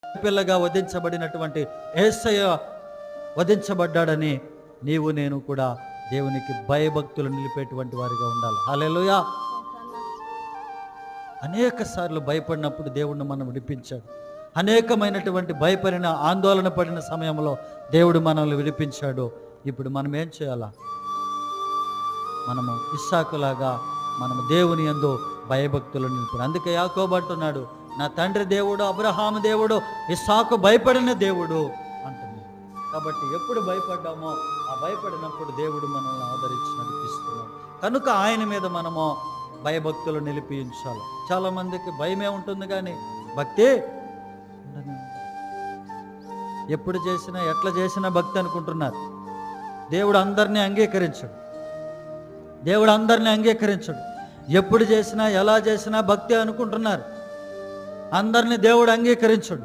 పిల్లగా వధించబడినటువంటి యేసయ్య వధించబడ్డాడని నీవు నేను కూడా దేవునికి భయభక్తులు నిలిపేటువంటి వారిగా ఉండాలి. హల్లెలూయా. అనేక సార్లు భయపడినప్పుడు దేవుడిని మనం విడిపించాడు. అనేకమైనటువంటి భయపడిన ఆందోళన పడిన సమయంలో దేవుడు మనల్ని విడిపించాడు. ఇప్పుడు మనం ఏం చేయాలా? మనము ఇస్సాకులాగా మనము దేవుని యందు భయభక్తులు నిలిపాడు. అందుకే యాకోబు అంటున్నాడు, నా తండ్రి దేవుడు అబ్రహాము దేవుడు ఇస్సాకు భయపడిన దేవుడు అంటున్నాడు. కాబట్టి ఎప్పుడు భయపడ్డామో ఆ భయపడినప్పుడు దేవుడు మనల్ని ఆదరించి నడిపిస్తున్నాడు. కనుక ఆయన మీద మనము భయభక్తులు నిలిపించాలి. చాలామందికి భయమే ఉంటుంది కానీ భక్తి ఉండదు. ఎప్పుడు చేసినా ఎట్లా చేసినా భక్తి అనుకుంటున్నారు. దేవుడు అందరినీ అంగీకరించడు. దేవుడు అందరినీ అంగీకరించడు. ఎప్పుడు చేసినా ఎలా చేసినా భక్తి అనుకుంటున్నారు. అందరినీ దేవుడు అంగీకరించడు.